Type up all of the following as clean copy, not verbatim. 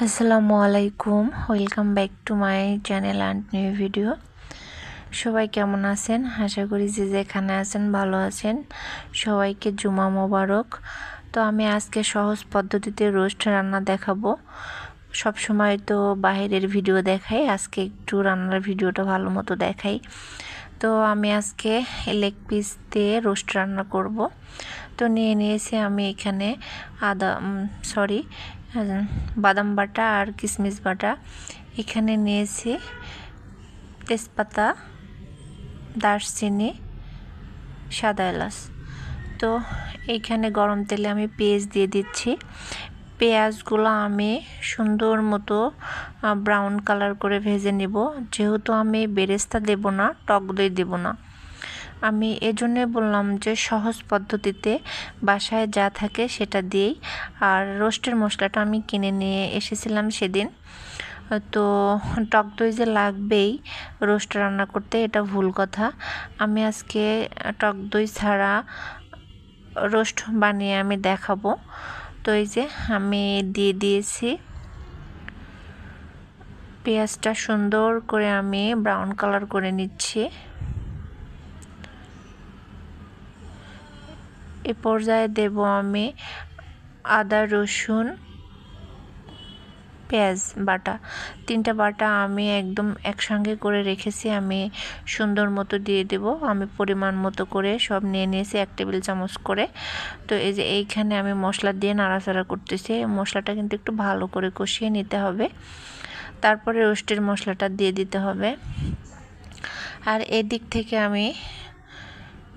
আসসালামু আলাইকুম, welcome back to my channel and new video. সবাই কেমন আছেন? আশা করি যে যেখানে আছেন ভালো আছেন। সবাইকে জুমা মোবারক। তো আমি আজকে সহজ পদ্ধতিতে রোস্ট রান্না দেখাবো। সব সময় তো বাইরের ভিডিও দেখাই, আজকে একটু রান্নার ভিডিওটা ভালো মতো দেখাই। তো আমি আজকে লেগ পিস দিয়ে রোস্ট রান্না করব। তো নিয়ে নিয়েছি আমি এখানে বাদাম বাটা আর কিশমিশ বাটা। এখানে নিয়েছি তেজপাতা, দারচিনি, সাদা এলাচ। তো এইখানে গরম তেলে আমি পেঁয়াজ দিয়ে দিচ্ছি। পেঁয়াজগুলো আমি সুন্দর মতো ব্রাউন কালার করে ভেজে নেব। যেহেতু আমি বেরেস্তা দেব না, টক দই দেব না, আমি এজন্যই বললাম যে সহজ পদ্ধতিতে বাসায় যা থাকে সেটা দিয়েই। আর রোস্টের মশলাটা আমি কিনে নিয়ে এসেছিলাম সেদিন। তো টক দই যে লাগবেই রোস্ট রান্না করতে, এটা ভুল কথা। আমি আজকে টক দই ছাড়া রোস্ট বানিয়ে আমি দেখাবো। তো এই যে আমি দিয়ে দিয়েছি পেঁয়াজটা, সুন্দর করে আমি ব্রাউন কালার করে নিচ্ছি। এ পর্যায়ে দেব আমি আদা, রসুন, পেঁয়াজ বাটা। তিনটা বাটা আমি একদম একসঙ্গে করে রেখেছি, আমি সুন্দর মতো দিয়ে দেব। আমি পরিমাণ মতো করে সব নিয়ে নিয়েছি, 1 টেবিল চামচ করে। তো এই যে এইখানে আমি মশলা দিয়ে নাড়াচাড়া করতেছি। মশলাটা কিন্তু একটু ভালো করে কষিয়ে নিতে হবে, তারপরে রোস্টের মশলাটা দিয়ে দিতে হবে। আর এই দিক থেকে আমি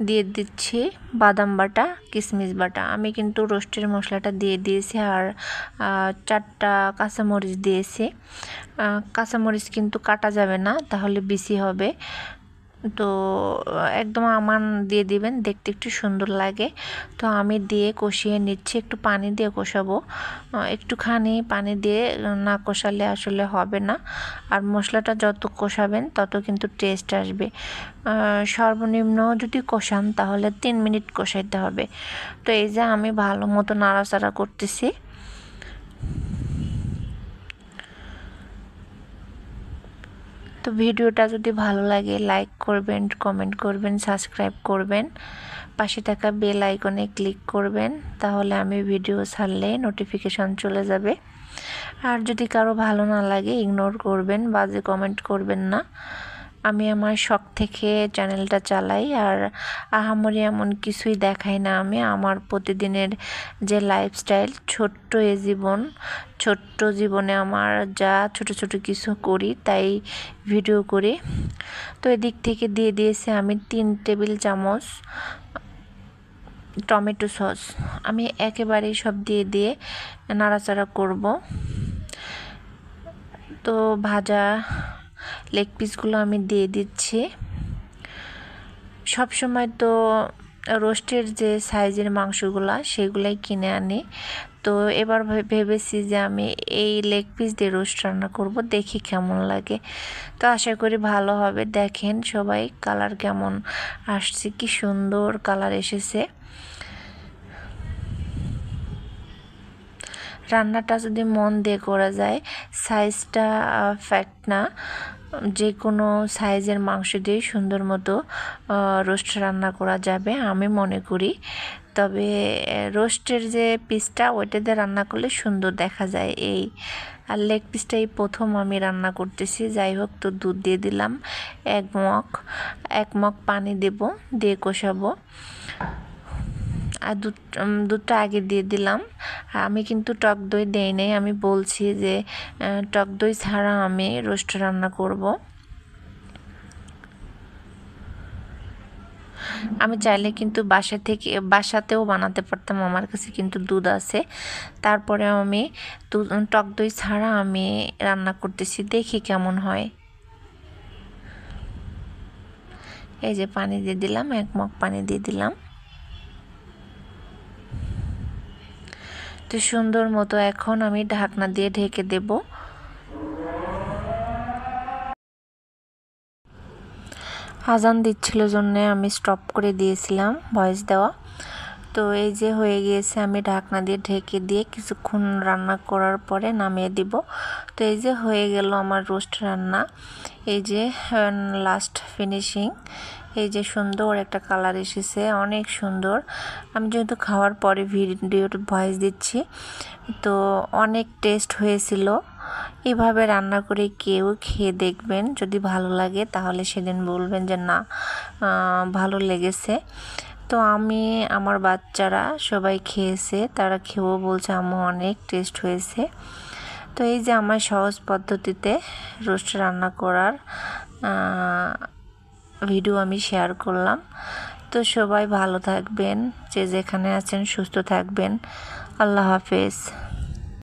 দিয়ে দিচ্ছি বাদাম বাটা, কিশমিশ বাটা। আমি কিন্তু রোস্টের মশলাটা দিয়ে দিয়েছি আর 4টা কাঁচামরিচ দিয়েছি। কাঁচামরিচ কিন্তু কাটা যাবে না, তাহলে বেশি হবে। তো একদম আমান দিয়ে দিবেন, দেখতে একটু সুন্দর লাগে। তো আমি দিয়ে কষিয়ে নিচ্ছি, একটু পানি দিয়ে কষাবো। একটুখানি পানি দিয়ে না কষালে আসলে হবে না। আর মশলাটা যত কষাবেন তত কিন্তু টেস্ট আসবে। সর্বনিম্ন যদি কষান তাহলে 3 মিনিট কষাইতে হবে। তো এই যে আমি ভালো মতো নাড়াচাড়া করতেছি। তো ভিডিওটা যদি ভালো লাগে লাইক করবেন, কমেন্ট করবেন, সাবস্ক্রাইব করবেন, পাশে থাকা বেল আইকনে ক্লিক করবেন, তাহলে আমি ভিডিও ছাড়লে নোটিফিকেশন চলে যাবে। আর যদি কারো ভালো না লাগে ইগনোর করবেন, বাজে কমেন্ট করবেন না। আমি আমার শখ থেকে চ্যানেলটা চালাই, আর আহামরি এমন কিছুই দেখাই না। আমি আমার প্রতিদিনের যে লাইফস্টাইল, ছোট্ট এ জীবন, ছোট্ট জীবনে আমার যা ছোট ছোট কিছু করি তাই ভিডিও করি। তো এদিক থেকে দিয়ে দিয়েছি আমি 3 টেবিল চামচ টমেটো সস। আমি একেবারেই সব দিয়ে নাড়াচাড়া করব। তো ভাজা লেগ পিসগুলো আমি দিয়ে দিচ্ছি। সব সময় তো রোস্টের যে সাইজের মাংসগুলা সেগুলাই কিনে আনি। তো এবার ভেবেছি যে আমি এই লেগ পিস দিয়ে রোস্ট রান্না করব, দেখি কেমন লাগে। তো আশা করি ভালো হবে। দেখেন সবাই কালার কেমন আসছে, কি সুন্দর কালার এসেছে। রান্নাটা যদি মন দিয়ে করা যায়, সাইজটা ফ্যাক্ট না, যে কোনো সাইজের মাংস দিয়ে সুন্দর মতো রোস্ট রান্না করা যাবে আমি মনে করি। তবে রোস্টের যে পিসটা ওইটা দিয়ে রান্না করলে সুন্দর দেখা যায়। এই আর লেগ পিসটাই প্রথম আমি রান্না করতেছি। যাই হোক, তো দুধ দিয়ে দিলাম 1 মগ পানি দেব, দিয়ে কষাবো। আর দুধটা আগে দিয়ে দিলাম। আমি কিন্তু টক দই দেই নাই, আমি বলছি যে টক দই ছাড়া আমি রোস্ট রান্না করব। আমি চাইলে কিন্তু বাসাতেও বানাতে পারতাম, আমার কাছে কিন্তু দুধ আছে। তারপরে আমি টক দই ছাড়া আমি রান্না করতেছি, দেখি কেমন হয়। এই যে পানি দিয়ে দিলাম, 1 মগ পানি দিয়ে দিলাম। তো সুন্দর মতো এখন আমি ঢাকনা দিয়ে ঢেকে দেব। আজান দিচ্ছিল জন্য আমি স্টপ করে দিয়েছিলাম ভয়েস দেওয়া। তো এই যে হয়ে গিয়েছে, আমি ঢাকনা দিয়ে ঢেকে দিয়ে কিছুক্ষণ রান্না করার পরে নামিয়ে দিব। তো এই যে হয়ে গেল আমার রোস্ট রান্না। এই যে লাস্ট ফিনিশিং, এই যে সুন্দর একটা কালার এসেছে, অনেক সুন্দর। আমি যেহেতু খাওয়ার পরে ভিডিওর ভয়েস দিচ্ছি, তো অনেক টেস্ট হয়েছিল। এভাবে রান্না করে কেউ খেয়ে দেখবেন, যদি ভালো লাগে তাহলে সেদিন বলবেন যে না ভালো লেগেছে। তো আমি, আমার বাচ্চারা সবাই খেয়েছে, তারা খেয়েও বলছে আম্মু অনেক টেস্ট হয়েছে। তো এই যে আমার সহজ পদ্ধতিতে রোস্ট রান্না করার ভিডিও আমি শেয়ার করলাম। তো সবাই ভালো থাকবেন, যে যেখানে আছেন সুস্থ থাকবেন। আল্লাহ হাফেজ।